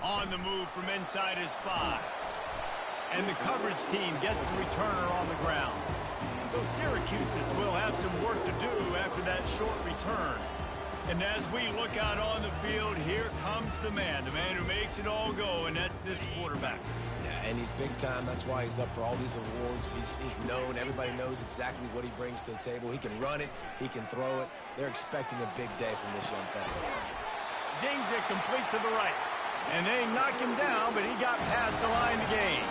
On the move from inside his 5. And the coverage team gets the returner on the ground. So Syracuse will have some work to do after that short return. And as we look out on the field, here comes the man who makes it all go, and that's this quarterback. Yeah, and he's big time. That's why he's up for all these awards. He's known. Everybody knows exactly what he brings to the table. He can run it. He can throw it. They're expecting a big day from this young fella. Zings it complete to the right. And they knock him down, but he got past the line to gain.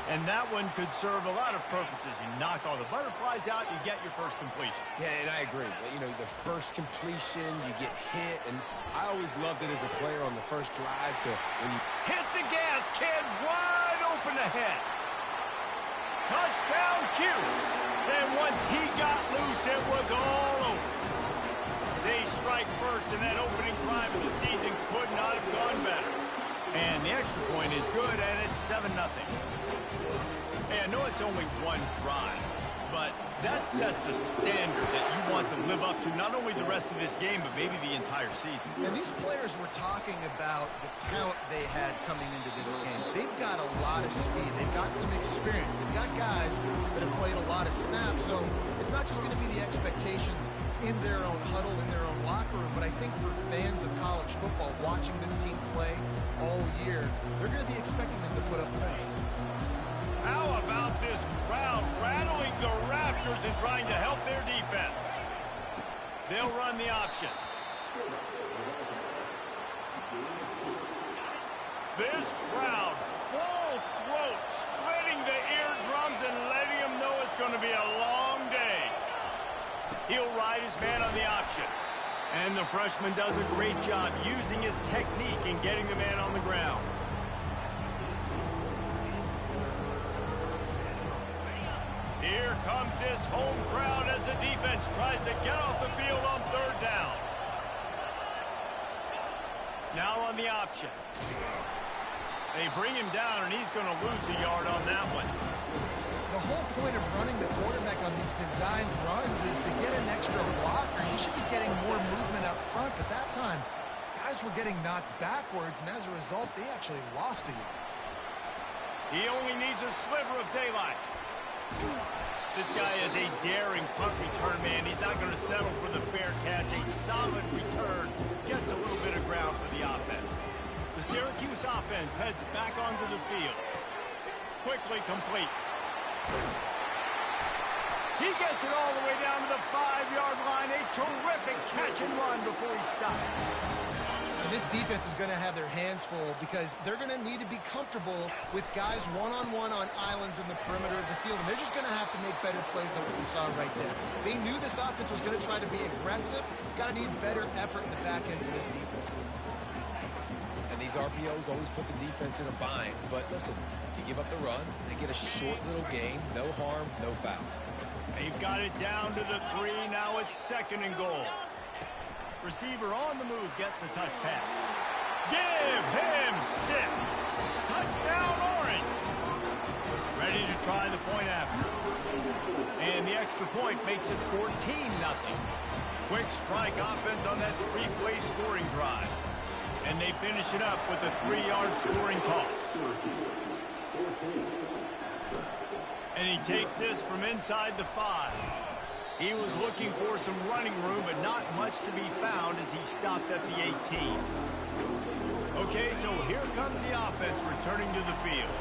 And that one could serve a lot of purposes. You knock all the butterflies out, you get your first completion. Yeah, and I agree. You know, the first completion, you get hit, and I always loved it as a player on the first drive to when you hit the gas, kid, wide open ahead. Touchdown, Cuse. And once he got loose, it was all over. They strike first, and that opening drive of the season could not have gone better. And the extra point is good, and it's 7-0. Hey, I know it's only one drive, but that sets a standard that you want to live up to not only the rest of this game, but maybe the entire season. And these players were talking about the talent they had coming into this game. They've got a lot of speed. They've got some experience. They've got guys that have played a lot of snaps, so it's not just going to be the expectations in their own huddle, in their own locker room, but I think for fans of college football watching this team play all year, they're going to be expecting them to put up points. How about this crowd rattling the rafters and trying to help their defense? They'll run the option. This crowd, full throat, spreading the eardrums and letting them know it's going to be a long day. He'll ride his man on the option. And the freshman does a great job using his technique and getting the man on the ground. Here comes this home crowd as the defense tries to get off the field on third down. Now on the option. They bring him down, and he's going to lose a yard on that one. The whole point of running the quarterback on these designed runs is to get an extra blocker. You should be getting more movement up front, but that time, guys were getting knocked backwards, and as a result, they actually lost a yard. He only needs a sliver of daylight. This guy is a daring punt return man. He's not going to settle for the fair catch. A solid return gets a little bit of ground for the offense. The Syracuse offense heads back onto the field. Quickly complete. He gets it all the way down to the 5-yard line. A terrific catch and run before he stopped. And this defense is going to have their hands full because they're going to need to be comfortable with guys one-on-one on islands in the perimeter of the field. And they're just going to have to make better plays than what we saw right there. They knew this offense was going to try to be aggressive. Got to need better effort in the back end for this defense. And these RPOs always put the defense in a bind. But listen, you give up the run, they get a short little gain. No harm, no foul. They've got it down to the 3. Now it's 2nd and goal. Receiver on the move gets the touch pass. Give him 6. Touchdown, Orange. Ready to try the point after. And the extra point makes it 14-0. Quick strike offense on that 3-play scoring drive. And they finish it up with a 3-yard scoring toss. And he takes this from inside the 5. He was looking for some running room, but not much to be found as he stopped at the 18. Okay, so here comes the offense returning to the field.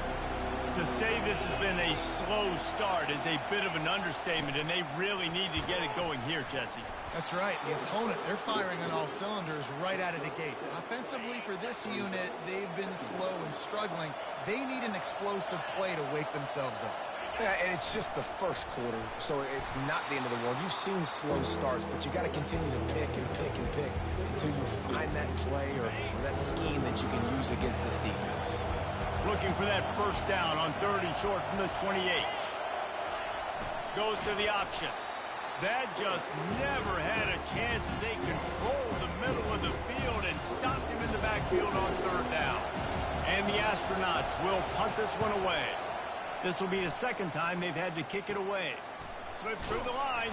To say this has been a slow start is a bit of an understatement, and they really need to get it going here, Jesse. That's right. The opponent, they're firing on all cylinders right out of the gate. Offensively, for this unit, they've been slow and struggling. They need an explosive play to wake themselves up. Yeah, and it's just the first quarter, so it's not the end of the world. You've seen slow starts, but you got to continue to pick and pick and pick until you find that play or that scheme that you can use against this defense. Looking for that first down on 3rd and short from the 28. Goes to the option. That just never had a chance as they controlled the middle of the field and stopped him in the backfield on 3rd down. And the Astronauts will punt this one away. This will be the 2nd time they've had to kick it away. Slips through the line,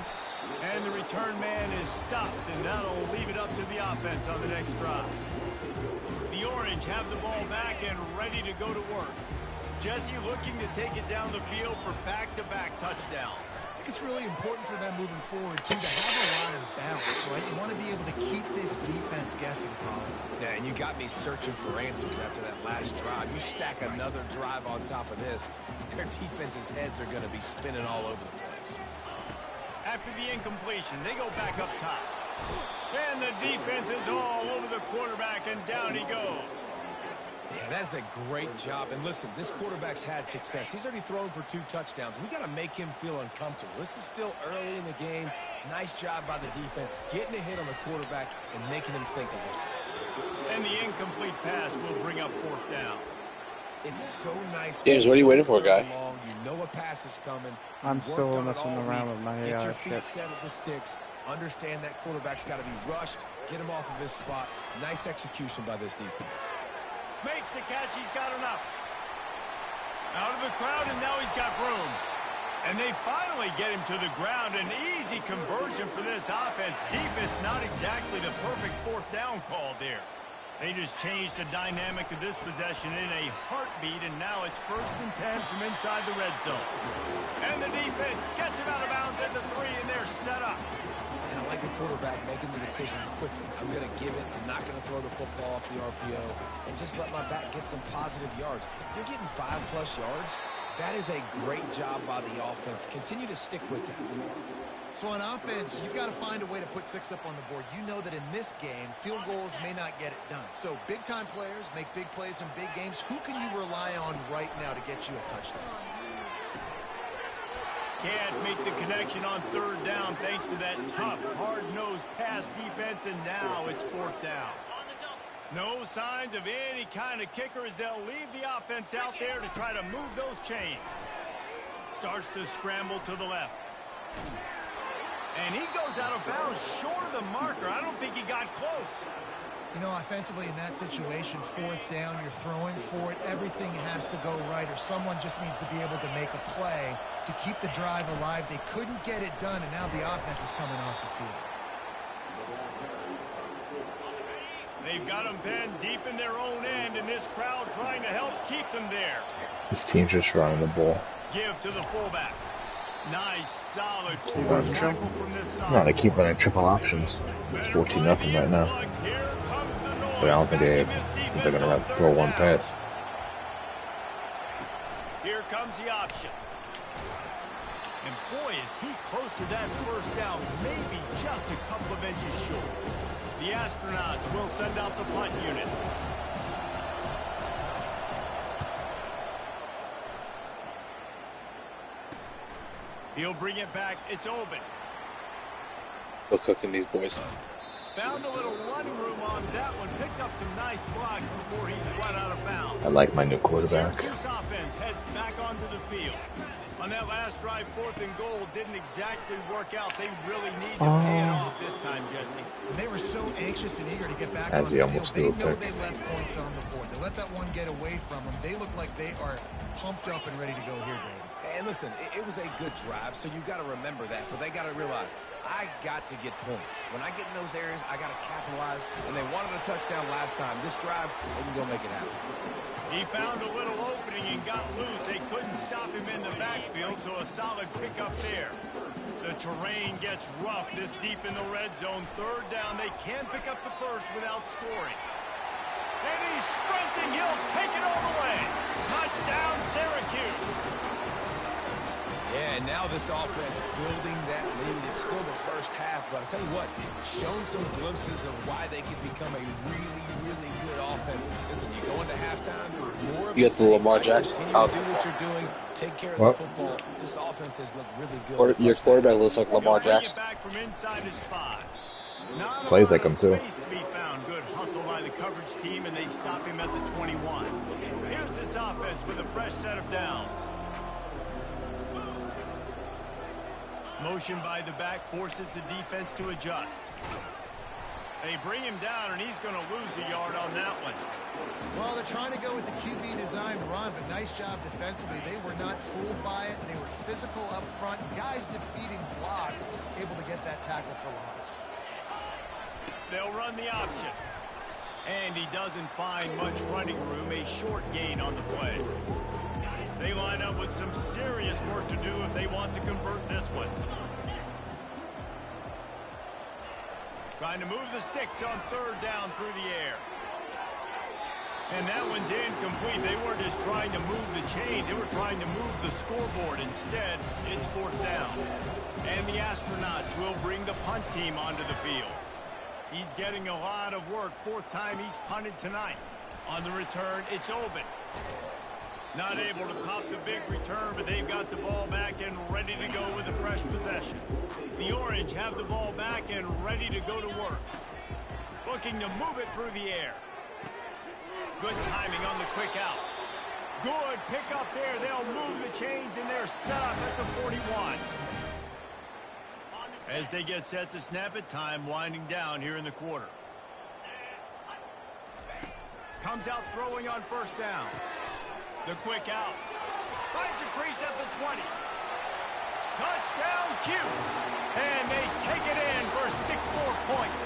and the return man is stopped, and that'll leave it up to the offense on the next drive. The Orange Orange have the ball back and ready to go to work. Jesse looking to take it down the field for back-to-back touchdowns. I think it's really important for them moving forward, too, to have a lot of bounce, right? You want to be able to keep this defense guessing, Colin. Yeah, and you got me searching for answers after that last drive. You stack another drive on top of this, their defense's heads are going to be spinning all over the place. After the incompletion, they go back up top. And the defense is all over the quarterback, and down he goes. Yeah, that's a great job. And listen, this quarterback's had success. He's already thrown for 2 touchdowns. We got to make him feel uncomfortable. This is still early in the game. Nice job by the defense, getting a hit on the quarterback and making him think a little. And the incomplete pass will bring up 4th down. It's so nice. James, what are you waiting for, guy? You know a pass is coming. I'm still messing around with my Get AI your feet shit. set at the sticks. Understand that quarterback's got to be rushed. Get him off of his spot. Nice execution by this defense. Makes the catch. He's got enough. Out of the crowd, and now he's got room. And they finally get him to the ground. An easy conversion for this offense. Defense not exactly the perfect 4th down call there. They just changed the dynamic of this possession in a heartbeat, and now it's 1st and 10 from inside the red zone. And the defense gets him out of bounds at the 3, and they're set up. And I like the quarterback making the decision quickly. I'm going to give it. I'm not going to throw the football off the RPO and just let my back get some positive yards. You're getting 5+ yards. That is a great job by the offense. Continue to stick with that. So on offense, you've got to find a way to put 6 up on the board. You know that in this game, field goals may not get it done. So big-time players make big plays in big games. Who can you rely on right now to get you a touchdown? Can't make the connection on 3rd down thanks to that tough, hard-nosed pass defense, and now it's 4th down. No signs of any kind of kicker as they'll leave the offense out there to try to move those chains. Starts to scramble to the left. And he goes out of bounds short of the marker. I don't think he got close. You know, offensively in that situation, 4th down, you're throwing for it. Everything has to go right, or someone just needs to be able to make a play to keep the drive alive. They couldn't get it done, and now the offense is coming off the field. They've got them pinned deep in their own end, and this crowd trying to help keep them there. This team's just running the ball. Give to the fullback. Nice, solid running tackle from this side. No, they keep running triple options. It's 14-0 right now. But I don't think they're going to throw one pass. Here comes the option. And boy, is he close to that 1st down, maybe just a couple of inches short. The Astronauts will send out the punt unit. He'll bring it back. It's open. Still cooking these boys. Found a little running room on that one. Picked up some nice blocks before he's run out of bounds. I like my new quarterback. Syracuse offense heads back onto the field. On that last drive, 4th and goal didn't exactly work out. They really need to pay it off this time, Jesse. And they were so anxious and eager to get back As on he the almost field. They threw a know pick. they left points on the board. They let that one get away from them. They look like they are pumped up and ready to go here, David. And listen, it was a good drive, so you got to remember that. But they got to realize, I got to get points. When I get in those areas, I got to capitalize. And they wanted a touchdown last time. This drive, they can go make it happen. He found a little opening and got loose. They couldn't stop him in the backfield, so a solid pickup there. The terrain gets rough this deep in the red zone. 3rd down, they can't pick up the 1st without scoring. And he's sprinting. He'll take it all the way. Touchdown, Syracuse. Yeah, and now this offense building that lead. It's still the 1st half, but I'll tell you what, shown some glimpses of why they can become a really, really good offense. Listen, you go into halftime, more of You get the Lamar Jackson. do what you're doing, take care of the football. This offense has looked really good. Your quarterback looks like Lamar Jackson. Back from inside his 5. Plays like him too. Space to be found. Good hustle by the coverage team, and they stop him at the 21. Here's this offense with a fresh set of downs. Motion by the back forces the defense to adjust. They bring him down, and he's going to lose a yard on that one. Well, they're trying to go with the QB design run, but nice job defensively. They were not fooled by it. They were physical up front. Guys defeating blocks, able to get that tackle for loss. They'll run the option. And he doesn't find much running room, a short gain on the play. They line up with some serious work to do if they want to convert this one. Trying to move the sticks on third down through the air. And that one's incomplete. They weren't just trying to move the chains. They were trying to move the scoreboard. Instead, it's fourth down. And the Astronauts will bring the punt team onto the field. He's getting a lot of work. Fourth time he's punted tonight. On the return, it's Oben. Not able to pop the big return, but they've got the ball back and ready to go with a fresh possession. The Orange have the ball back and ready to go to work. Looking to move it through the air. Good timing on the quick out. Good pick up there. They'll move the chains, and they're set up at the 41. As they get set to snap it, time winding down here in the quarter. Comes out throwing on first down. The quick out. Finds a crease at the 20. Touchdown, Cuse. And they take it in for 6 more points.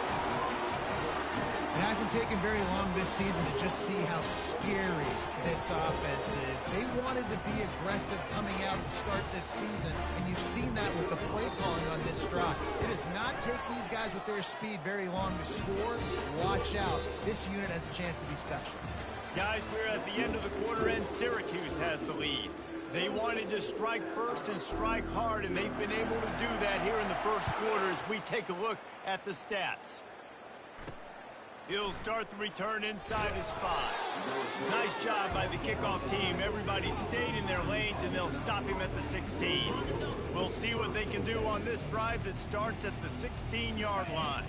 It hasn't taken very long this season to just see how scary this offense is. They wanted to be aggressive coming out to start this season, and you've seen that with the play calling on this drive. It does not take these guys with their speed very long to score. Watch out. This unit has a chance to be special. Guys, we're at the end of the quarter, and Syracuse has the lead. They wanted to strike first and strike hard, and they've been able to do that here in the first quarter as we take a look at the stats. He'll start the return inside his 5. Nice job by the kickoff team. Everybody stayed in their lanes, and they'll stop him at the 16. We'll see what they can do on this drive that starts at the 16-yard line.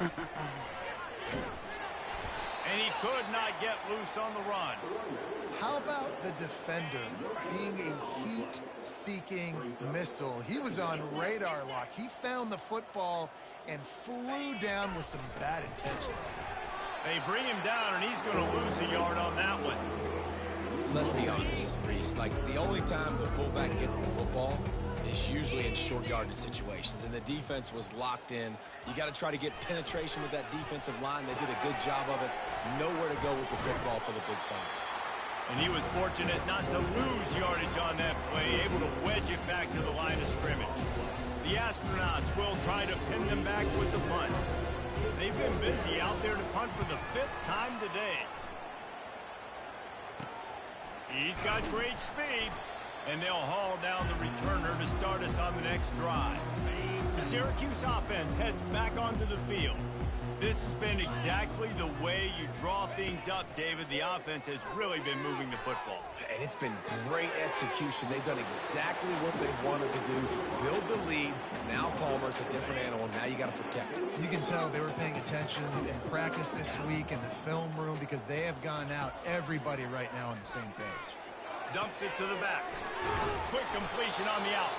And he could not get loose on the run. How about the defender being a heat-seeking missile? He was on radar lock. He found the football and flew down with some bad intentions. They bring him down, and he's going to lose a yard on that one. Let's be honest, Reese. Like, the only time the fullback gets the football is usually in short yardage situations, and the defense was locked in. You got to try to get penetration with that defensive line. They did a good job of it. Nowhere to go with the football for the big fight. And he was fortunate not to lose yardage on that play, able to wedge it back to the line of scrimmage. The Astronauts will try to pin them back with the punt. They've been busy out there to punt for the 5th time today. He's got great speed, and they'll haul down the returner to start us on the next drive. The Syracuse offense heads back onto the field. This has been exactly the way you draw things up, David. The offense has really been moving the football. And it's been great execution. They've done exactly what they wanted to do. Build the lead. Now Palmer's a different animal. Now you got to protect it. You can tell they were paying attention in practice this week in the film room because they have gone out, everybody right now on the same page. Dumps it to the back. Quick completion on the out.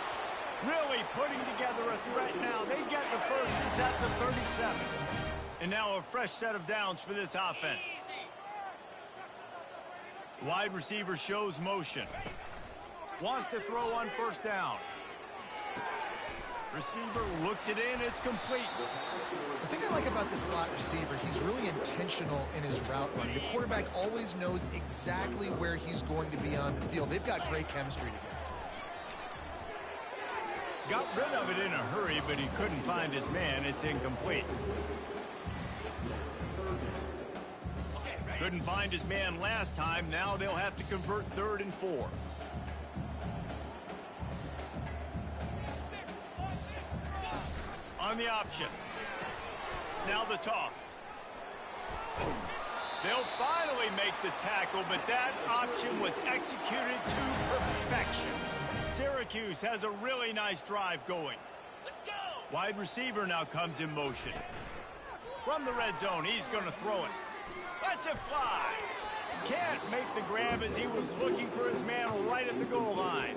Really putting together a threat now. They get the first. It's at the 37. And now a fresh set of downs for this offense. Wide receiver shows motion. Wants to throw on first down. Receiver looks it in. It's complete. The thing I like about the slot receiver, he's really intentional in his route running. The quarterback always knows exactly where he's going to be on the field. They've got great chemistry together. Got rid of it in a hurry, but he couldn't find his man. It's incomplete. Couldn't find his man last time. Now they'll have to convert 3rd and 4. On the option. Now the toss. They'll finally make the tackle, but that option was executed to perfection. Syracuse has a really nice drive going. Let's go. Wide receiver now comes in motion. From the red zone, he's going to throw it. Lets it fly. Can't make the grab as he was looking for his man right at the goal line.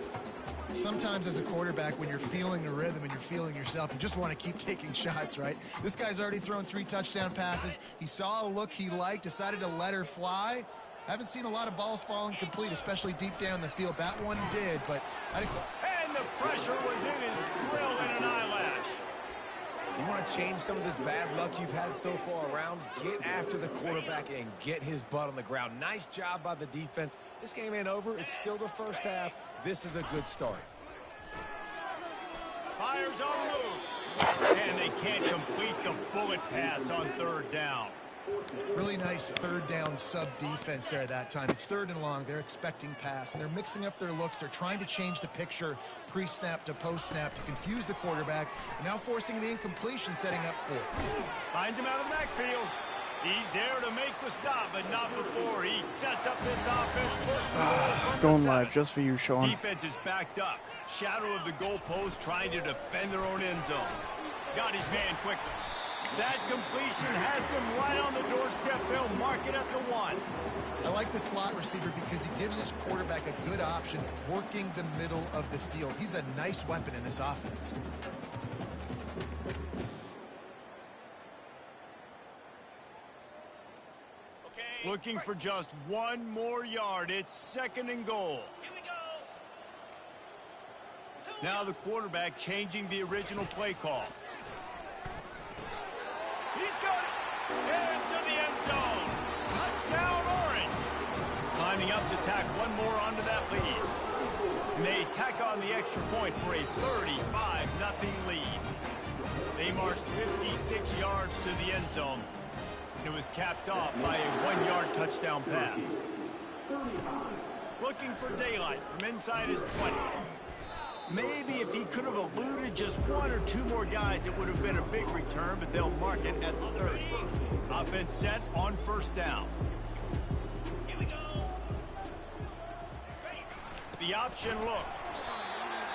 Sometimes as a quarterback, when you're feeling the rhythm and you're feeling yourself, you just want to keep taking shots, right? This guy's already thrown 3 touchdown passes. He saw a look he liked, decided to let her fly. Haven't seen a lot of balls falling complete, especially deep down the field. That one did, but I think... And the pressure was in his grill in an eyelash. want to change some of this bad luck you've had so far around, get after the quarterback and get his butt on the ground. Nice job by the defense. This game ain't over. It's still the first half. This is a good start. Fires on the move. And they can't complete the bullet pass on third down. Really nice third down sub defense there that time. It's 3rd and long. They're expecting pass, and they're mixing up their looks. They're trying to change the picture pre-snap to post-snap to confuse the quarterback, and now forcing the incompletion, setting up for it. Finds him out of the backfield. He's there to make the stop, but not before he sets up this offense. First and goal Going live just for you, Sean. Defense is backed up. Shadow of the goalpost, trying to defend their own end zone. Got his man quickly. That completion has them right on the doorstep. They'll mark it at the 1. I like the slot receiver because he gives his quarterback a good option working the middle of the field. He's a nice weapon in this offense. Looking for just 1 more yard. It's 2nd and goal. Now the quarterback changing the original play call. He's got it into the end zone. Touchdown, Orange. Lining up to tack 1 more onto that lead. And they tack on the extra point for a 35-0 lead. They marched 56 yards to the end zone. It was capped off by a 1-yard touchdown pass. Looking for daylight from inside his 20. Maybe if he could have eluded just 1 or 2 more guys, it would have been a big return, but they'll mark it at the 30. Offense set on 1st down. Here we go. The option look.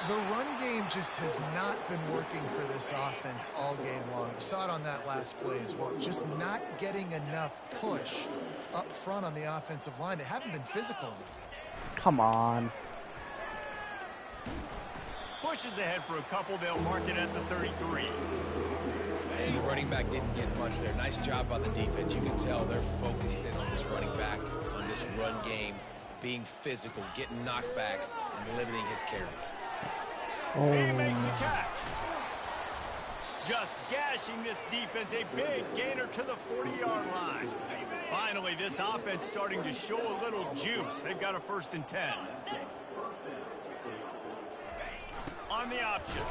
The run game just has not been working for this offense all game long. We saw it on that last play as well. Just not getting enough push up front on the offensive line. They haven't been physical enough. Come on. Pushes ahead for a couple. They'll mark it at the 33. And the running back didn't get much there. Nice job by the defense. You can tell they're focused in on this running back, on this run game, being physical, getting knockbacks, and limiting his carries. He makes a catch. Just gashing this defense. A big gainer to the 40-yard line. Finally, this offense starting to show a little juice. They've got a 1st and 10. On the option.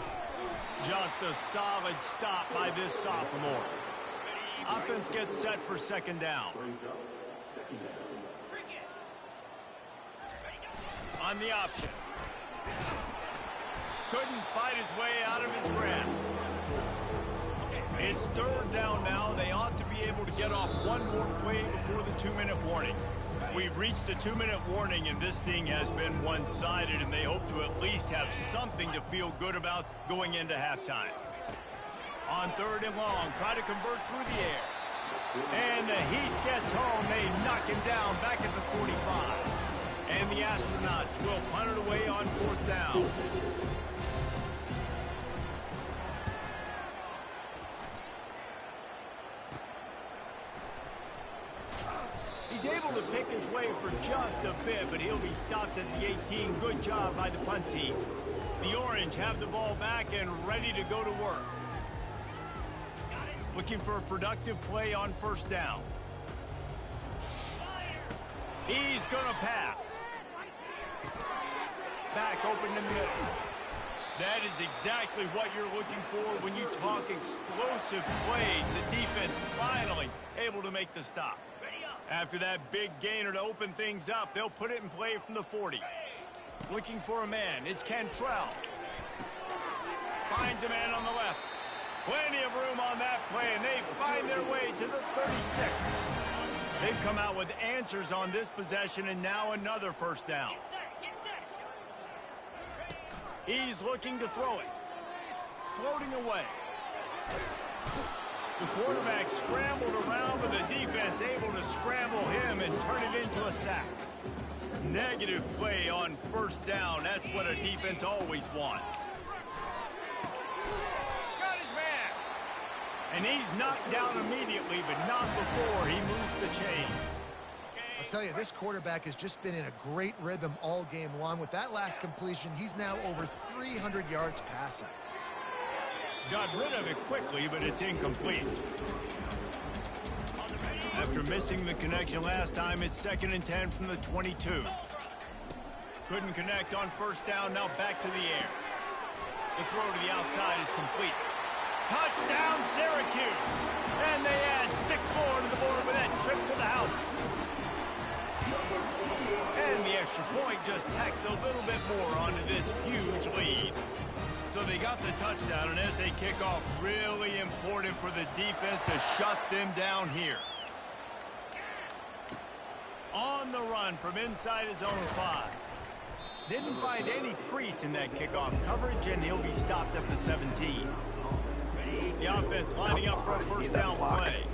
Just a solid stop by this sophomore. Offense gets set for 2nd down. On the option. Couldn't fight his way out of his grasp. It's 3rd down now. They ought to be able to get off 1 more play before the 2-minute warning. We've reached the 2-minute warning, and this thing has been one-sided, and they hope to at least have something to feel good about going into halftime. On 3rd and long, try to convert through the air. And the Heat gets home. They knock him down back at the 45. And the Astronauts will punt it away on 4th down. He's able to pick his way for just a bit, but he'll be stopped at the 18. Good job by the punt team. The Orange have the ball back and ready to go to work. Looking for a productive play on 1st down. He's going to pass. Back open in the middle. That is exactly what you're looking for when you talk explosive plays. The defense finally able to make the stop. After that big gainer to open things up, they'll put it in play from the 40. Looking for a man. It's Cantrell. Finds a man on the left. Plenty of room on that play, and they find their way to the 36. They've come out with answers on this possession, and now another 1st down. He's looking to throw it. Floating away. The quarterback scrambled around, but the defense able to scramble him and turn it into a sack. Negative play on 1st down. That's what a defense always wants. Got his man. And he's knocked down immediately, but not before he moves the chains. I'll tell you, this quarterback has just been in a great rhythm all game long. With that last completion, he's now over 300 yards passing. Got rid of it quickly, but it's incomplete. After missing the connection last time, it's 2nd and 10 from the 22. Couldn't connect on first down, now back to the air. The throw to the outside is complete. Touchdown, Syracuse! And they add 6 more to the board with that trip to the house. And the extra point just tacks a little bit more onto this huge lead. So they got the touchdown, and as they kick off, really important for the defense to shut them down here. On the run from inside his own 5. Didn't find any crease in that kickoff coverage, and he'll be stopped at the 17. The offense lining up for a first down play.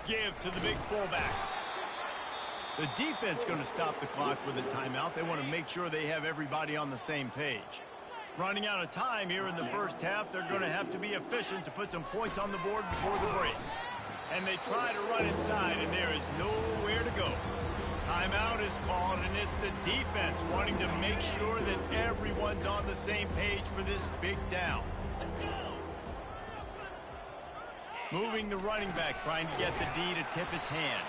Give to the big fullback. The defense going to stop the clock with a timeout. They want to make sure they have everybody on the same page. Running out of time here in the first half, they're going to have to be efficient to put some points on the board before the break. And they try to run inside, and there is nowhere to go. Timeout is called, and it's the defense wanting to make sure that everyone's on the same page for this big down. Moving the running back, trying to get the D to tip its hand.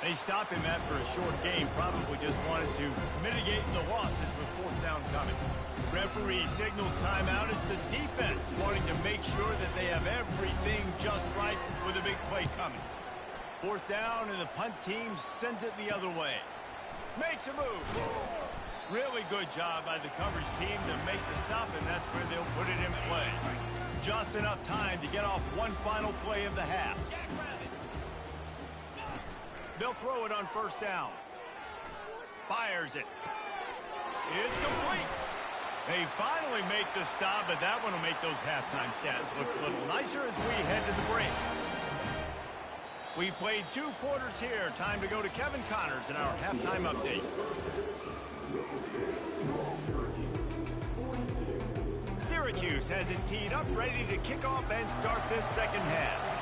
They stop him after a short game, probably just wanted to mitigate the losses with fourth down coming. Referee signals timeout as the defense wanting to make sure that they have everything just right with a big play coming. Fourth down, and the punt team sends it the other way. Makes a move. Really good job by the coverage team to make the stop, and that's where they'll put it in play. Just enough time to get off one final play of the half. They'll throw it on first down. Fires it. It's complete. They finally make the stop, but that one will make those halftime stats look a little nicer as we head to the break. We played 2 quarters here. Time to go to Kevin Connors in our halftime update. Syracuse has it teed up, ready to kick off and start this second half.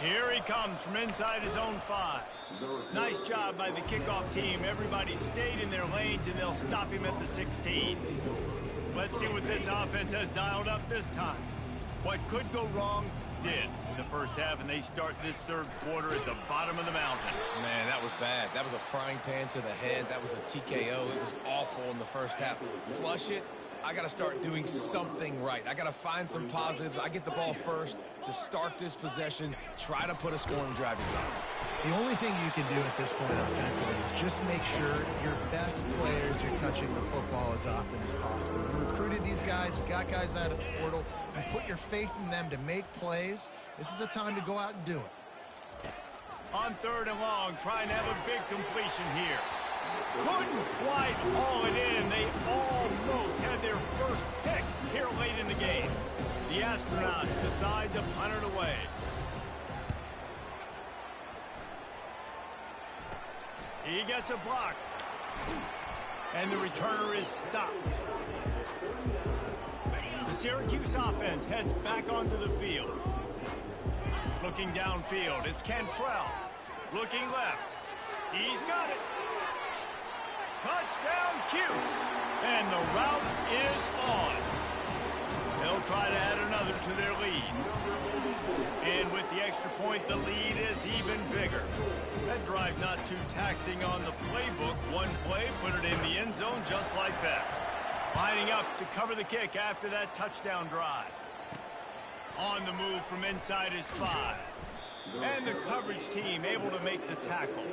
Here he comes from inside his own 5. Nice job by the kickoff team. Everybody stayed in their lanes, and they'll stop him at the 16. Let's see what this offense has dialed up this time. What could go wrong did in the first half, and they start this third quarter at the bottom of the mountain. Man, that was bad. That was a frying pan to the head. That was a TKO. It was awful in the first half. Flush it. I got to start doing something right. I got to find some positives. I get the ball first to start this possession, try to put a scoring drive together. The only thing you can do at this point offensively is just make sure your best players are touching the football as often as possible. You recruited these guys, you got guys out of the portal, you put your faith in them to make plays. This is a time to go out and do it. On 3rd and long, trying to have a big completion here. Couldn't quite haul it in. They almost had their first pick here late in the game. The Astronauts decide to punt it away. He gets a block. And the returner is stopped. The Syracuse offense heads back onto the field. Looking downfield, it's Cantrell. Looking left. He's got it. Touchdown, Cuse. And the route is on. They'll try to add another to their lead. And with the extra point, the lead is even bigger. That drive not too taxing on the playbook. One play, put it in the end zone just like that. Lining up to cover the kick after that touchdown drive. On the move from inside his 5. And the coverage team able to make the tackle.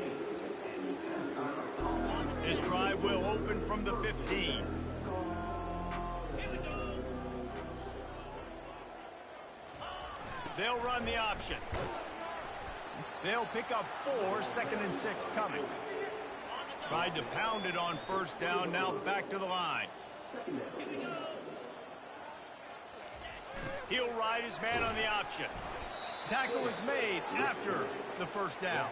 This drive will open from the 15. They'll run the option. They'll pick up 4, 2nd and 6 coming. Tried to pound it on first down, now back to the line. He'll ride his man on the option. Tackle is made after the first down.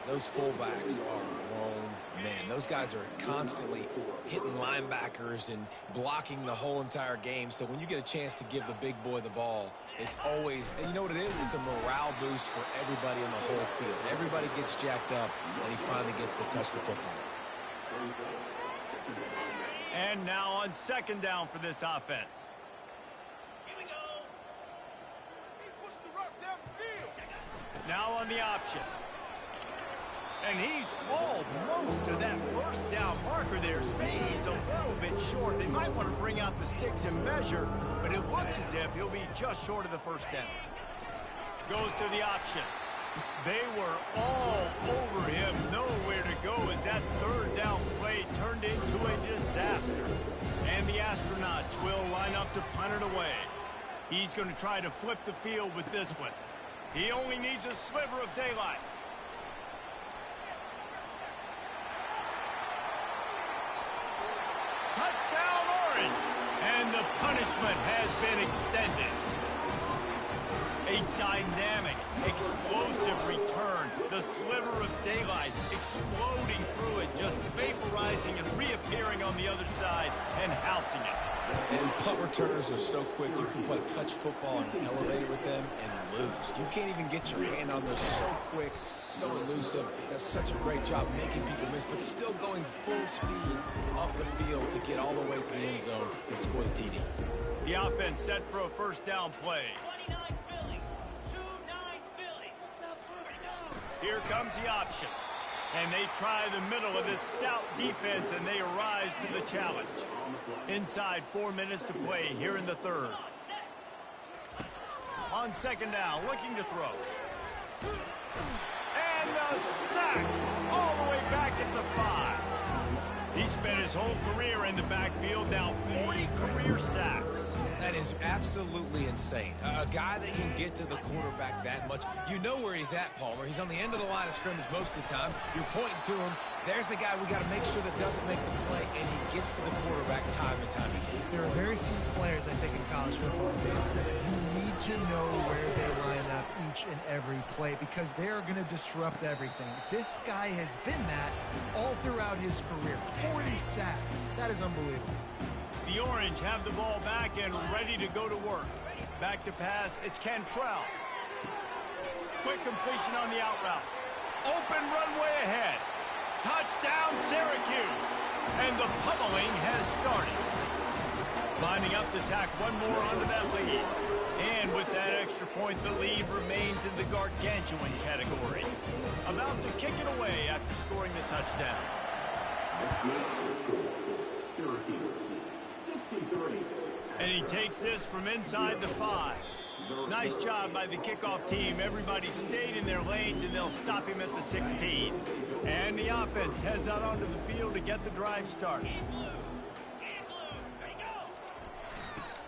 Those fullbacks are grown man. Those guys are constantly hitting linebackers and blocking the whole entire game. So when you get a chance to give the big boy the ball, it's always, and you know what it is? It's a morale boost for everybody on the whole field. Everybody gets jacked up, and he finally gets to touch the football. And now on second down for this offense. Here we go. He pushed the rock down the field. Now on the option. And he's almost to that first down marker there, saying he's a little bit short. They might want to bring out the sticks and measure, but it looks as if he'll be just short of the first down. Goes to the option. They were all over him, nowhere to go as that third down play turned into a disaster. And the Astronauts will line up to punt it away. He's going to try to flip the field with this one. He only needs a sliver of daylight. Touchdown Orange! And the punishment has been extended. A dynamic, explosive return. The sliver of daylight exploding through it, just vaporizing and reappearing on the other side and housing it. And punt returners are so quick, you can play touch football in an elevator with them and lose. You can't even get your hand on them. So quick, so elusive. Does such a great job making people miss, but still going full speed up the field to get all the way to the end zone and score the TD. The offense set for a first down play. 29 Philly. 2-9 Philly. Here comes the option. And they try the middle of this stout defense, and they rise to the challenge. Inside 4 minutes to play here in the third. On second down, looking to throw. And the sack all the way back at the 5. He spent his whole career in the backfield, now 40 career sacks. That is absolutely insane. A guy that can get to the quarterback that much. You know where he's at, Palmer. He's on the end of the line of scrimmage most of the time. You're pointing to him. There's the guy we got to make sure that doesn't make the play, and he gets to the quarterback time and time again. There are very few players, I think, in college football that you need to know where they line up each and every play because they are going to disrupt everything. This guy has been that all throughout his career. 40 sacks. That is unbelievable. The Orange have the ball back and ready to go to work. Back to pass, it's Cantrell. Quick completion on the out route. Open runway ahead. Touchdown Syracuse. And the pummeling has started. Lining up to tack one more onto that lead. And with that extra point, the lead remains in the gargantuan category. About to kick it away after scoring the touchdown. And he takes this from inside the 5. Nice job by the kickoff team. Everybody stayed in their lanes, and they'll stop him at the 16. And the offense heads out onto the field to get the drive started.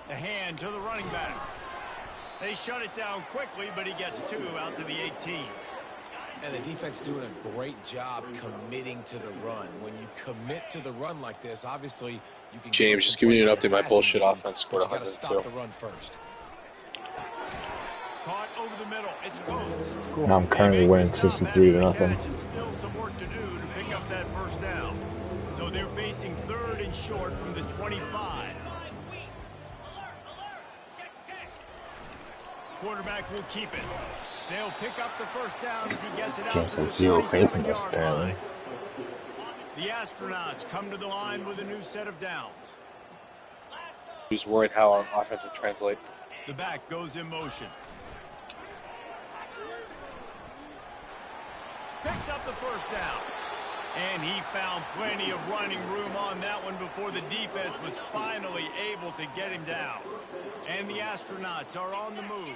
A hand to the running back. They shut it down quickly, but he gets 2 out to the 18. And the defense doing a great job committing to the run. When you commit to the run like this, obviously you can. James, just giving you an update. My bullshit offense scored 102. Stop the run first. Caught over the middle. It's Coates. I'm currently winning 63-0. Still some work to do to pick up that first down. So they're facing third and short from the 25. Quarterback will keep it. They'll pick up the first down as he gets it out James to the has 0 faith in this, 37-yard apparently. line. The Astronauts come to the line with a new set of downs. Who's worried how our offense will translate? The back goes in motion. Picks up the first down. And he found plenty of running room on that one before the defense was finally able to get him down. And the Astronauts are on the move.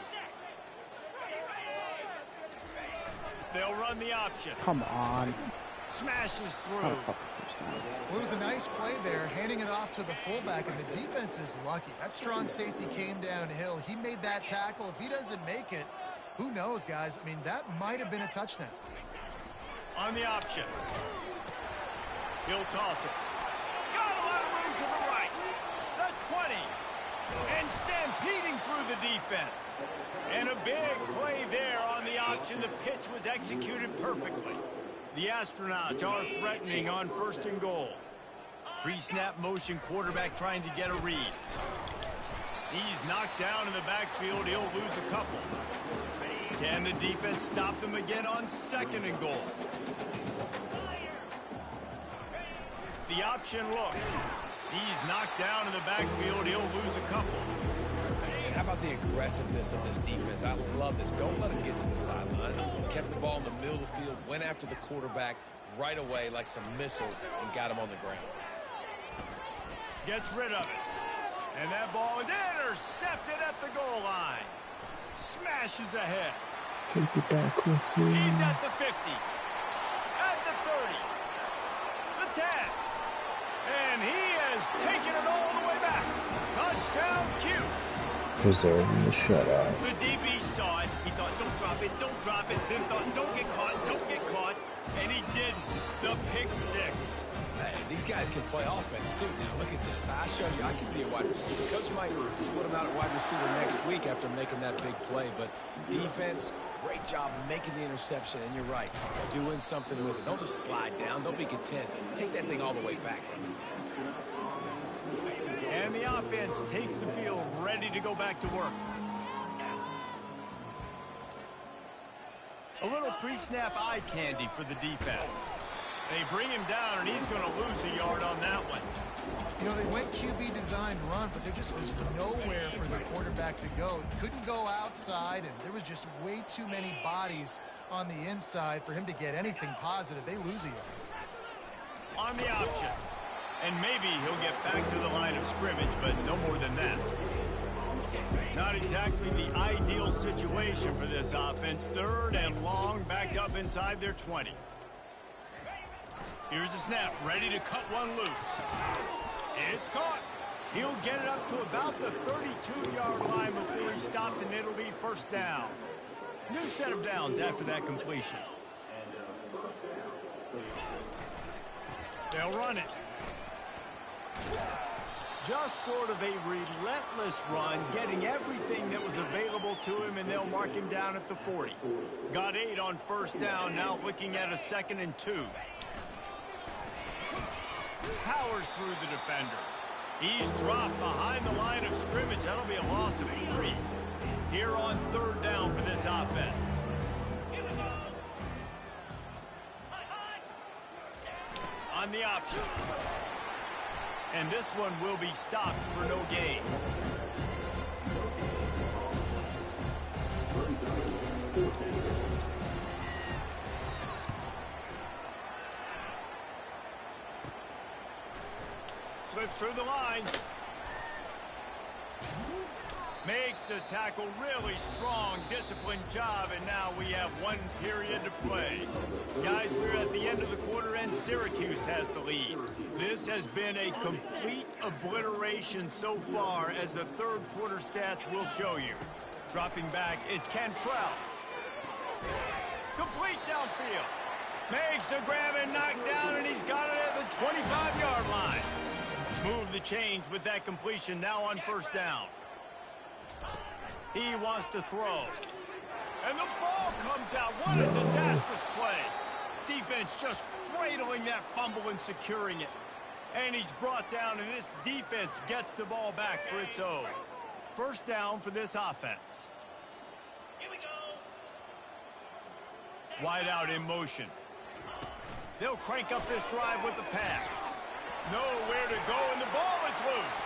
They'll run the option. Come on. Smashes through. Oh, Well, it was a nice play there, handing it off to the fullback, and the defense is lucky. That strong safety came downhill. He made that tackle. If he doesn't make it, who knows, guys? I mean, that might have been a touchdown. On the option. He'll toss it. Got a lot of room to the right. The 20. And stampeding through the defense. And a big play there on the option. The pitch was executed perfectly. The Astronauts are threatening on 1st and goal. Pre-snap motion, quarterback trying to get a read. He's knocked down in the backfield. He'll lose a couple. Can the defense stop them again on 2nd and goal? The option look. He's knocked down in the backfield. He'll lose a couple. And how about the aggressiveness of this defense? I love this. Don't let him get to the sideline. Kept the ball in the middle of the field, went after the quarterback right away like some missiles and got him on the ground. Gets rid of it. And that ball is intercepted at the goal line. Smashes ahead. Take it back, Quincy. He's at the 50. At the 30. The 10. And he has taken it all the way back. Touchdown, Cuse. Preserving the shutout. The DB saw it. He thought, don't drop it, don't drop it. Then thought, don't get caught, don't get caught. And he didn't. The pick 6. Hey, these guys can play offense, too. Now, look at this. I showed you I can be a wide receiver. Coach might split him out at wide receiver next week after making that big play. But defense, great job making the interception. And you're right, doing something with it. Don't just slide down. Don't be content. Take that thing all the way back. And the offense takes the field, ready to go back to work. A little pre-snap eye candy for the defense. They bring him down, and he's going to lose a yard on that one. You know, they went QB design run, but there just was nowhere for the quarterback to go. He couldn't go outside, and there was just way too many bodies on the inside for him to get anything positive. They lose a yard. On the option. And maybe he'll get back to the line of scrimmage, but no more than that. Not exactly the ideal situation for this offense. 3rd and long, back up inside their 20. Here's the snap, ready to cut one loose. It's caught. He'll get it up to about the 32-yard line before he stopped, and it'll be 1st down. New set of downs after that completion. They'll run it. Just sort of a relentless run, getting everything that was available to him, and they'll mark him down at the 40. Got 8 on 1st down, now looking at a 2nd and 2. Powers through the defender. He's dropped behind the line of scrimmage. That'll be a loss of 3. Here on 3rd down for this offense. On the option. And this one will be stopped for no gain. Slips through the line. Makes the tackle, really strong, disciplined job, and now we have 1 period to play. Guys, we're at the end of the quarter, and Syracuse has the lead. This has been a complete obliteration so far, as the 3rd quarter stats will show you. Dropping back, it's Cantrell. Complete downfield. Makes the grab and knock down, and he's got it at the 25-yard line. Move the chains with that completion, now on 1st down. He wants to throw. And the ball comes out. What a disastrous play. Defense just cradling that fumble and securing it. And he's brought down, and this defense gets the ball back for its own. 1st down for this offense. Here we go. Wide out in motion. They'll crank up this drive with the pass. Nowhere to go, and the ball is loose.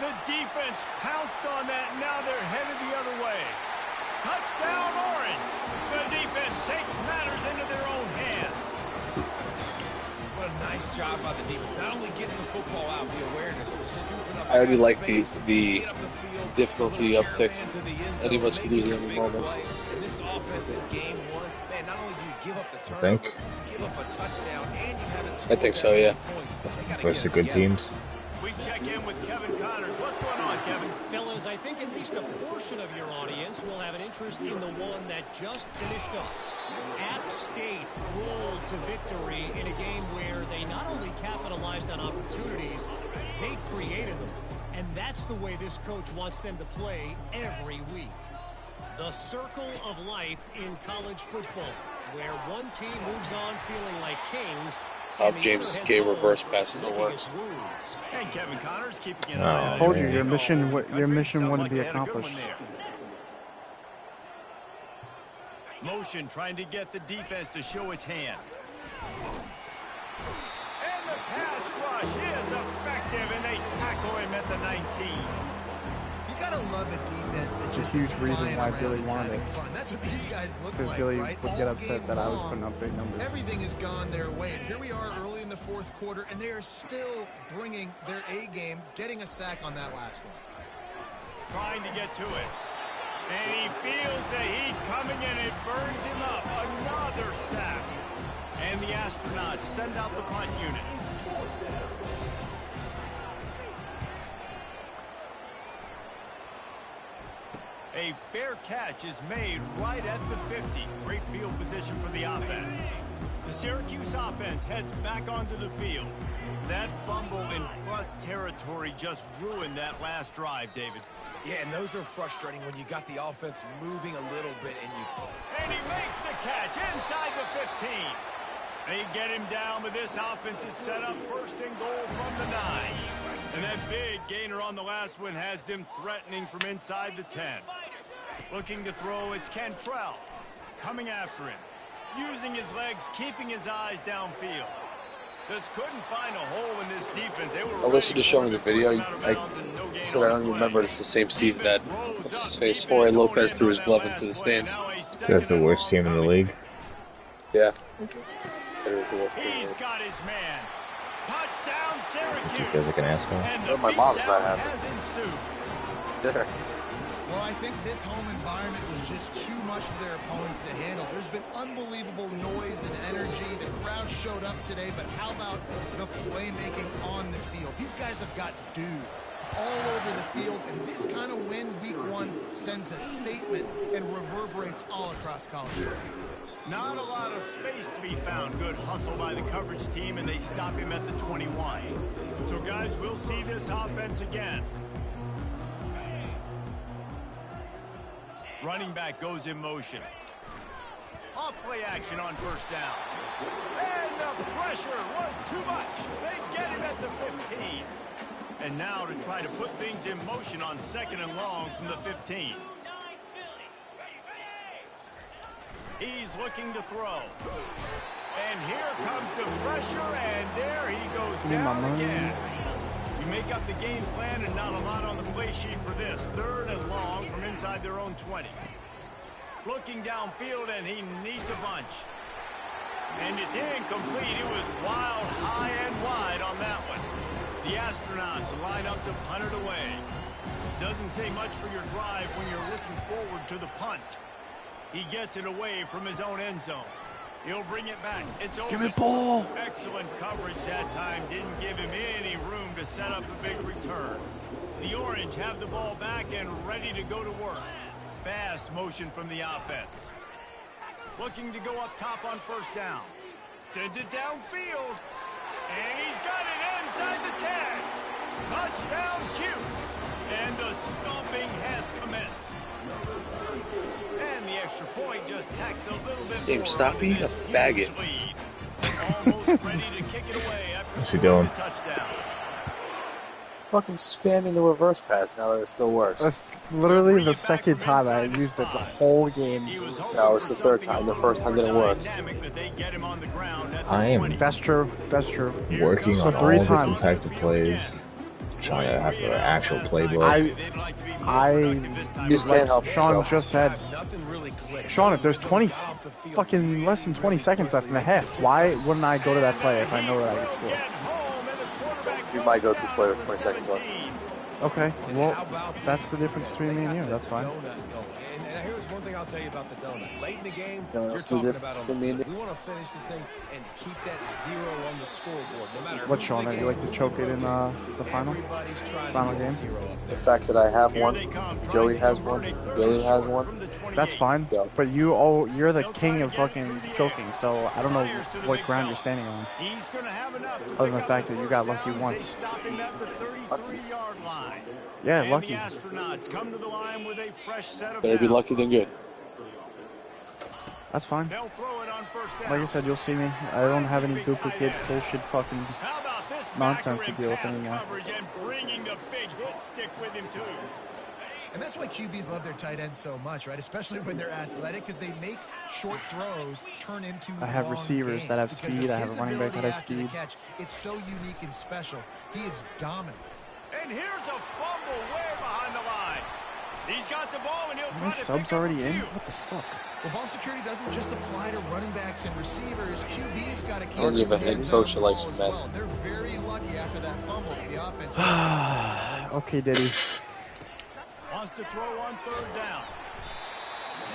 The defense pounced on that, and now they're headed the other way. Touchdown, Orange. The defense takes matters into their own hands. What a nice job by the defense. Not only getting the football out, the awareness to scooping up. I already like space, the get up the field, difficulty little uptick. caravan to the end zone, Eddie must be losing make every a moment. play. And this offense in game 1, man, not only do you give up the think. turnover, give up a touchdown, and you haven't I scored think that so, many yeah. points. They gotta Versus get the it good together. teams. We check in with Kevin Connors. What's going on, Kevin? Fellas, I think at least a portion of your audience will have an interest in the one that just finished up. App State rolled to victory in a game where they not only capitalized on opportunities, they created them. And that's the way this coach wants them to play every week. The circle of life in college football. where one team moves on feeling like kings. James gave reverse pass to the works. And Kevin Connors keeping an Oh, eye on Told you everything your all over the mission country. wouldn't be Sounds like they had a good one accomplished. there. Motion trying to get the defense to show its hand. And the pass rush is effective, and they tackle him at the 19. You gotta love a defense that just huge is reason flying why around Billy and wanted having it. fun. That's what these guys look Because like, Billy right? would get All upset game that I was long, putting up big numbers. everything has gone their way. And here we are early in the fourth quarter, and they are still bringing their A game, getting a sack on that last one. Trying to get to it. And he feels the heat coming in. It burns him up. Another sack. And the astronauts send out the punt unit. A fair catch is made right at the 50. Great field position for the offense. The Syracuse offense heads back onto the field. That fumble in plus territory just ruined that last drive, David. Yeah, and those are frustrating when you got the offense moving a little bit and you... And he makes the catch inside the 15. They get him down, but this offense is set up first and goal from the 9. And that big gainer on the last one has them threatening from inside the 10. Looking to throw, it's Cantrell. Coming after him. Using his legs, keeping his eyes downfield. Just couldn't find a hole in this defense. They were Alyssa just showed me the video. I said I don't even remember it's the same season that face Jorge Lopez threw his glove into the stands. That's the worst team in the league. Yeah. He's got his man. Touchdown, Syracuse. He feels like an asshole. And the Well, my mom's beatdown not happy. has ensued. Yeah. Well, I think this home environment was just too much for their opponents to handle. There's been unbelievable noise and energy. The crowd showed up today, but how about the playmaking on the field? These guys have got dudes all over the field, and this kind of win week one sends a statement and reverberates all across college football. Not a lot of space to be found. Good hustle by the coverage team, and they stop him at the 21. So, guys, we'll see this offense again. Running back goes in motion. Off play action on first down. And the pressure was too much. They get him at the 15. And now to try to put things in motion on second and long from the 15. He's looking to throw. And here comes the pressure, and there he goes down again. You make up the game plan and not a lot on the play sheet for this. Third and long from inside their own 20. Looking downfield, and he needs a bunch. And it's incomplete. It was wild, high and wide on that one. The astronauts line up to punt it away. Doesn't say much for your drive when you're looking forward to the punt. He gets it away from his own end zone. He'll bring it back. It's over. Give it ball. Excellent coverage that time. Didn't give him any room to set up a big return. The Orange have the ball back and ready to go to work. Fast motion from the offense. Looking to go up top on first down. Sends it downfield. And he's got it inside the 10. Touchdown, Cuse. And the stomping has commenced. And the extra point just tacks a little bit James, more stop onto being a this faggot. huge lead. Almost ready to kick it away after What's he scoring doing? the touchdown. Fucking spamming the reverse pass now that it still works. That's literally the second time I used it the whole game. No, it's the third time. The first time didn't work. I am- That's true. That's true. Working So on all 3 different times. types of plays. Trying to have an actual playbook. You just can't help Sean yourself. just said, Nothing really clicked. Sean, if there's 20, Off the field. fucking less than 20 seconds left in the half, why wouldn't I go to that play if I know that I can score? You might go to play with 20 seconds left. Okay, well, that's the difference between me and you. That's fine. Donut going. And here's one thing I'll tell you about the donut. Late in the game, No, you're that's the talking difference about between me and you. we want to finish this thing and keep that 0 on the scoreboard. No matter What, who's Sean? the You game like to choke it in the final? Everybody's trying Final to get game? 0 up The there. fact that I have one, Joey has one, Billy has one. That's fine. Yeah. But you're the king of fucking choking, so I don't know what ground you're standing on. He's going to have enough to Other than pick the up fact that you got lucky first down. once. They stop him at the 33-yard line. Yeah, And lucky. the astronauts come to the line with a fresh set of Better be downs. lucky than good. That's fine. They'll throw it on first down. Like I said, you'll see me. I don't have any duplicate bullshit fucking How about this nonsense to backer deal in with pass anymore. coverage and bringing the big hit stick with him too. And that's why QBs love their tight ends so much, right? Especially when they're athletic, because they make short throws turn into I have long receivers games that have because speed. of I have his a running back that ability has after the speed. catch. It's so unique and special. He is dominant. And here's a fumble way behind the line. He's got the ball and he'll try to subs pick up already a in? few. What the fuck? Well, ball security doesn't just apply to running backs and receivers. QB's got to keep I don't give a head coach that likes him, man. well. They're very lucky after that fumble that the offense. Okay, Diddy. Wants to throw on third down.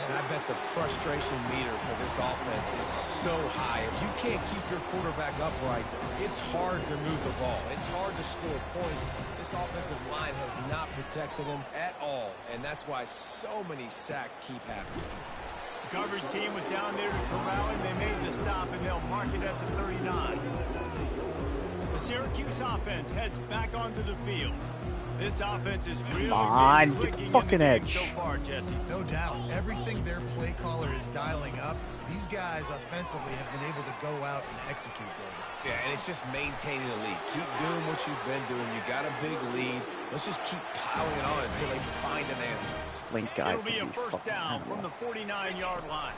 And I bet the frustration meter for this offense is so high. If you can't keep your quarterback upright, it's hard to move the ball. It's hard to score points. This offensive line has not protected him at all, and that's why so many sacks keep happening. The coverage team was down there to corral him. They made the stop, and they'll mark it at the 39. The Syracuse offense heads back onto the field. This offense is really on, get clicking fucking in the game edge. so far, Jesse. No doubt. Everything their play caller is dialing up, these guys offensively have been able to go out and execute, David. Yeah, and it's just maintaining the lead. Keep doing what you've been doing. You got a big lead. Let's just keep piling it on until they find an answer. Link guys. It'll be a first down from the 49-yard line.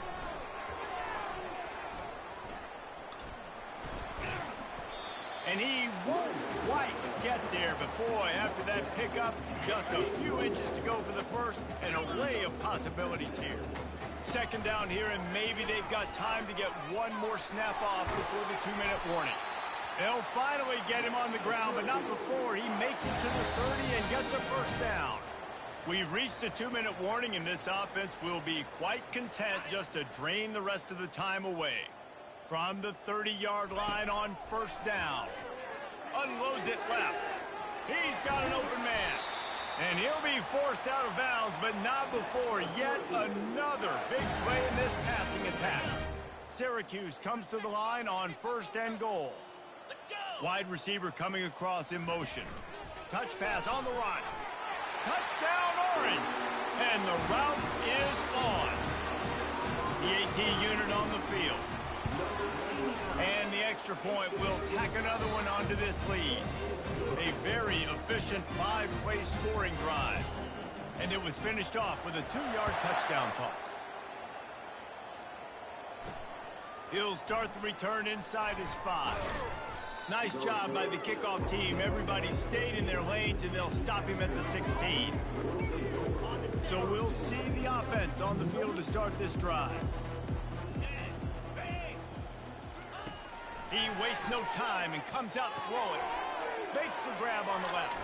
And he won't quite get there, but boy, after that pickup, just a few inches to go for the first, and a array of possibilities here. Second down here, and maybe they've got time to get one more snap off before the 2-minute warning. They'll finally get him on the ground, but not before he makes it to the 30 and gets a first down. We've reached the 2-minute warning, and this offense will be quite content just to drain the rest of the time away. From the 30-yard line on first down. Unloads it left. He's got an open man. And he'll be forced out of bounds, but not before yet another big play in this passing attack. Syracuse comes to the line on first and goal. Let's go. Wide receiver coming across in motion. Touch pass on the run. Touchdown Orange. And the route is on. The AT unit on the field. And the extra point will tack another one onto this lead. A very efficient 5-play scoring drive. And it was finished off with a 2-yard touchdown toss. He'll start the return inside his 5. Nice job by the kickoff team. Everybody stayed in their lanes, and they'll stop him at the 16. So we'll see the offense on the field to start this drive. He wastes no time and comes out throwing. Makes the grab on the left.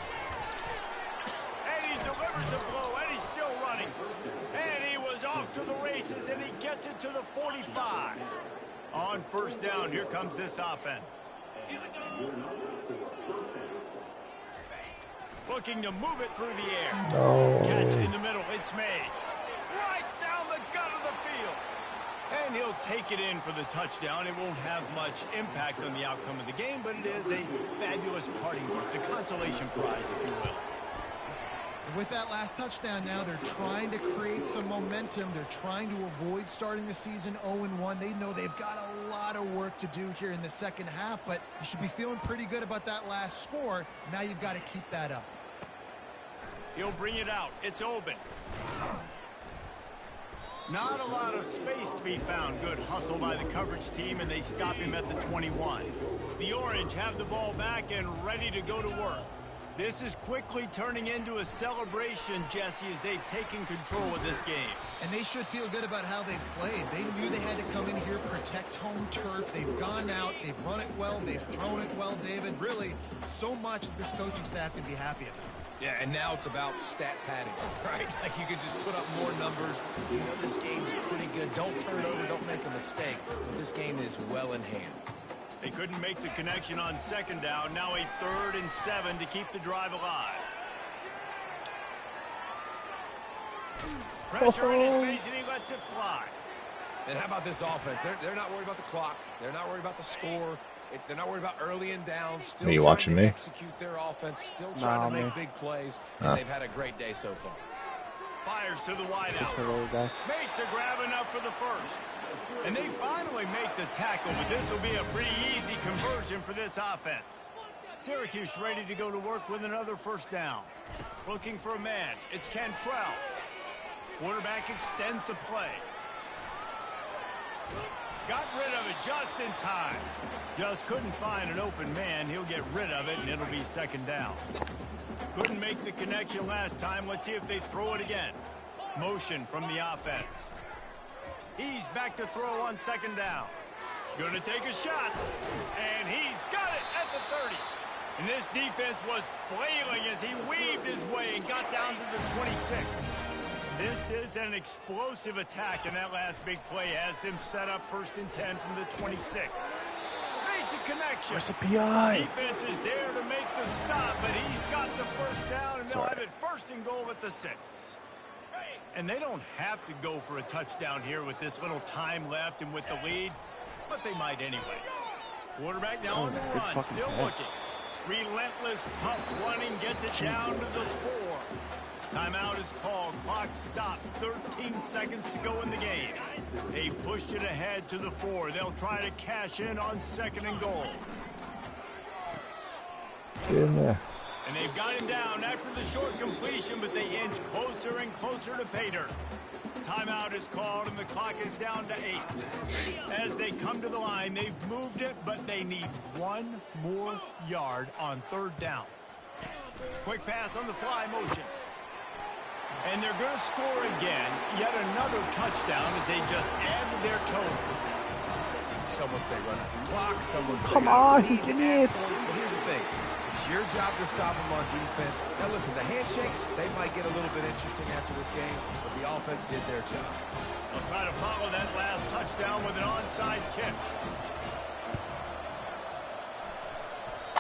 And he delivers the blow, and he's still running. And he was off to the races, and he gets it to the 45. On first down, here comes this offense. Looking to move it through the air. No. Catch in the middle, it's made. Right down the gut of the field. And he'll take it in for the touchdown. It won't have much impact on the outcome of the game, but it is a fabulous parting gift, a consolation prize, if you will. With that last touchdown now, they're trying to create some momentum. They're trying to avoid starting the season 0-1. They know they've got a lot of work to do here in the second half, but you should be feeling pretty good about that last score. Now you've got to keep that up. He'll bring it out. It's open. Not a lot of space to be found. Good hustle by the coverage team, and they stop him at the 21. The Orange have the ball back and ready to go to work. This is quickly turning into a celebration, Jesse, as they've taken control of this game. And they should feel good about how they've played. They knew they had to come in here, protect home turf. They've gone out, they've run it well, they've thrown it well, David. Really, so much that this coaching staff can be happy about. Yeah, and now it's about stat padding, right? Like you can just put up more numbers. You know this game's pretty good. Don't turn it over, don't make a mistake. But this game is well in hand. They couldn't make the connection on second down. Now a 3rd and 7 to keep the drive alive. Pressure in his face, and he lets it fly. And how about this offense? They're not worried about the clock. They're not worried about the score. They're not worried about early and down. Still Are you trying watching to me? execute their offense. Still trying to make big plays. And they've had a great day so far. fires to the wideout. Guy. Makes a grab enough for the first. And they finally make the tackle, but this will be a pretty easy conversion for this offense. Syracuse ready to go to work with another first down. Looking for a man. It's Cantrell. Quarterback extends the play. Got rid of it just in time. Just couldn't find an open man. He'll get rid of it, and it'll be second down. Couldn't make the connection last time. Let's see if they throw it again. Motion from the offense. He's back to throw on second down. Gonna take a shot, and he's got it at the 30. And this defense was flailing as he weaved his way and got down to the 26. This is an explosive attack, and that last big play has them set up 1st and 10 from the 26. Makes a connection. Where's the PI? Defense is there to make the stop, but he's got the first down, and they'll have it 1st and goal at the 6. And they don't have to go for a touchdown here with this little time left and with the lead, but they might anyway. Quarterback now on the run, still looking. Relentless, tough running, gets it down to the 4. Timeout is called. Clock stops. 13 seconds to go in the game. They pushed it ahead to the 4. They'll try to cash in on 2nd and goal. Get in there. And they've got him down after the short completion, but they inch closer and closer to pay dirt. Timeout is called, and the clock is down to 8. As they come to the line, they've moved it, but they need 1 more yard on 3rd down. Quick pass on the fly motion. And they're going to score again. Yet another touchdown as they just added their total. Someone say run out the clock. Someone say Come on, he give me it. But here's the thing. It's your job to stop them on defense. Now listen, the handshakes, they might get a little bit interesting after this game, but the offense did their job. They'll try to follow that last touchdown with an onside kick.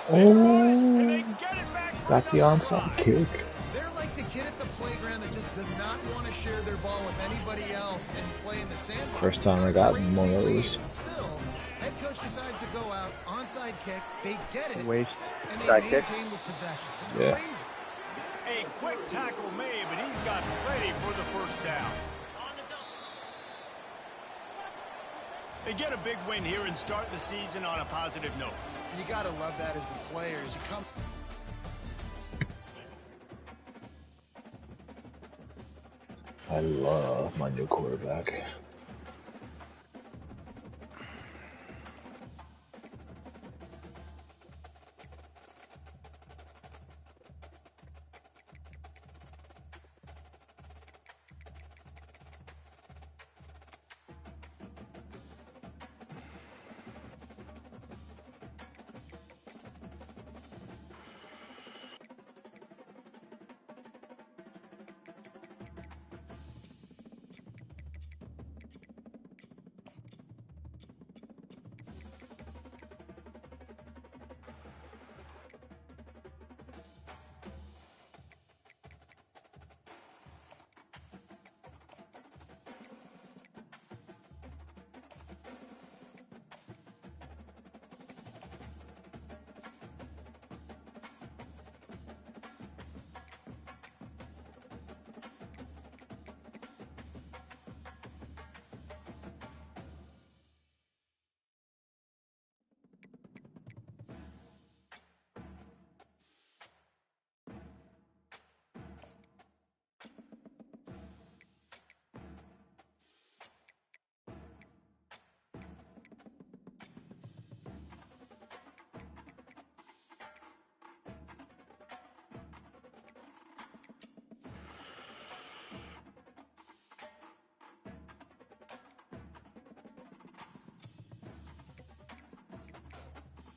And they get it back for Got the another onside drive. kick. They're like the kid at the playground that just does not want to share their ball with anybody else and play in the sandbox. First time I got Crazy one of lead, those. and still, head coach decides to go out, onside kick, they get it, Waste. and they Side kick. maintain with possession. It's Yeah. crazy. A quick tackle made, but he's got plenty for the first down. They get a big win here and start the season on a positive note. You got to love that as the players. You come. I love my new quarterback.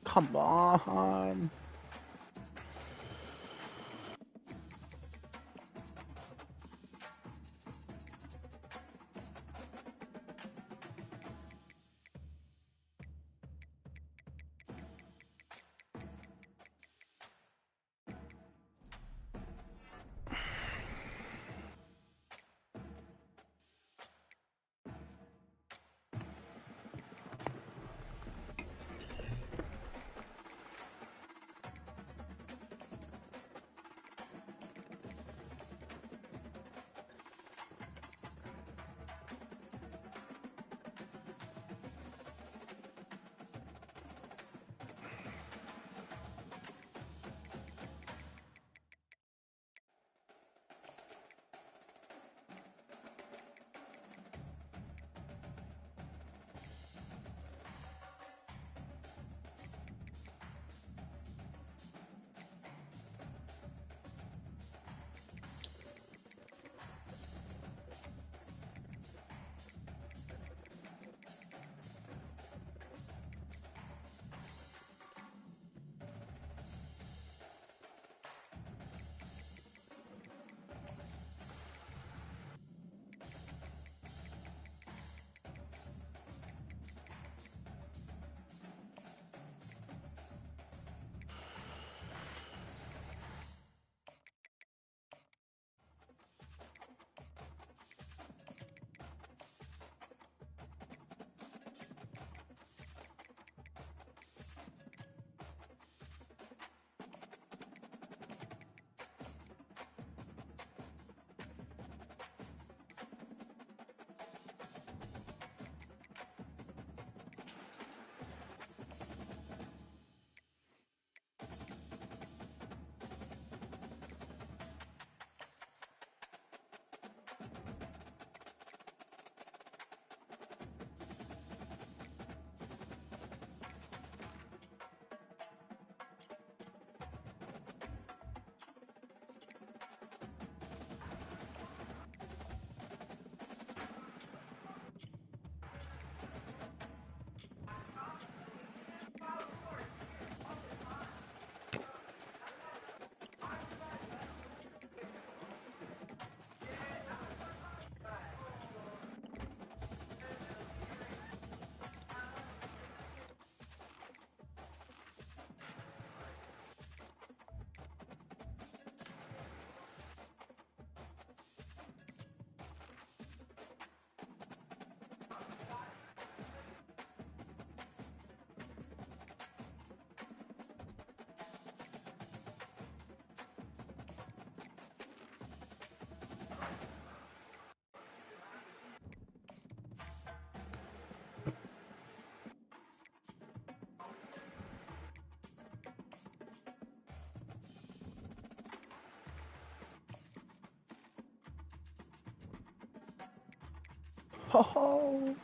Come on. Oh.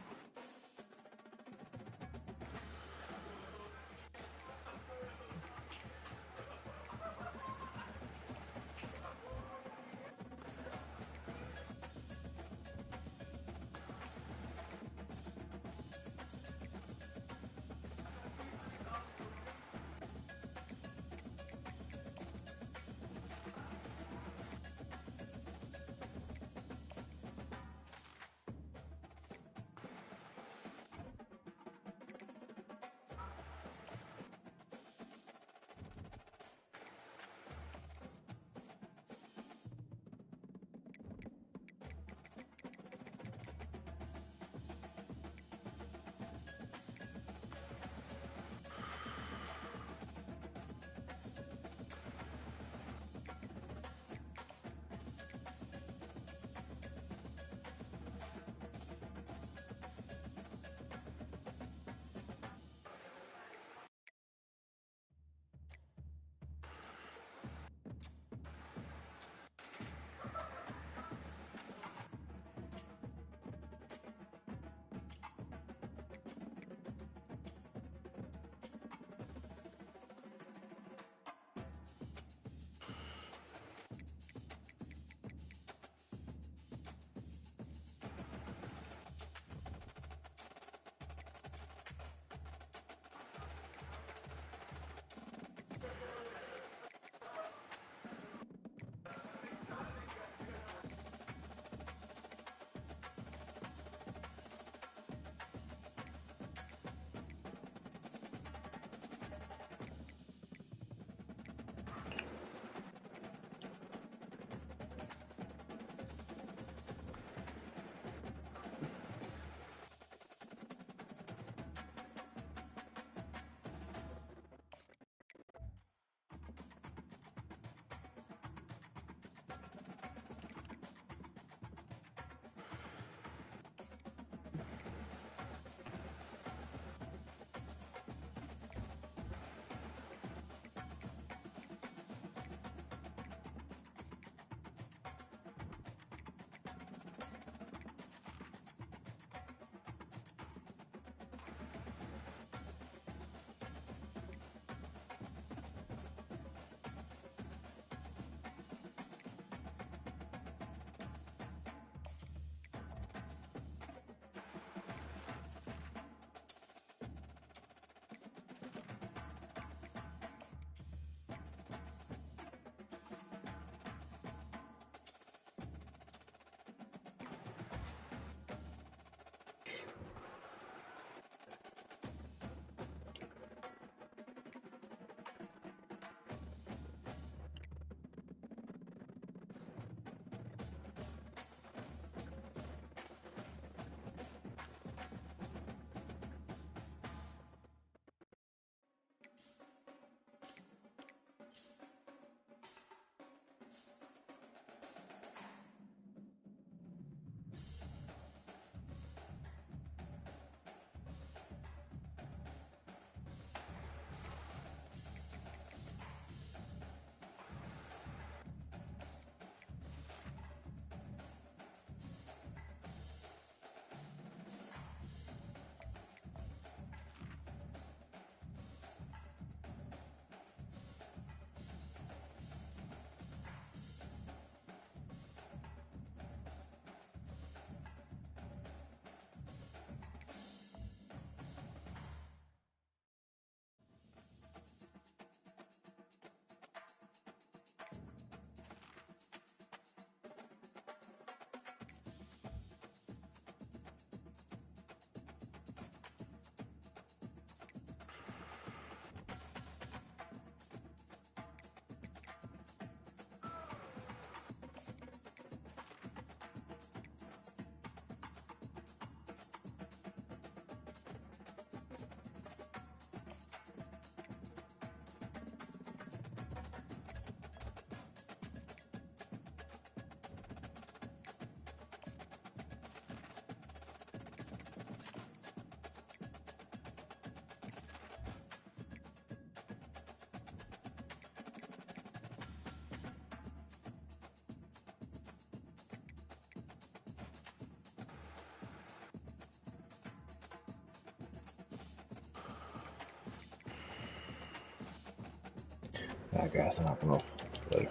I guess I'm not gonna. Later.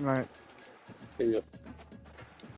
Right. Here you go.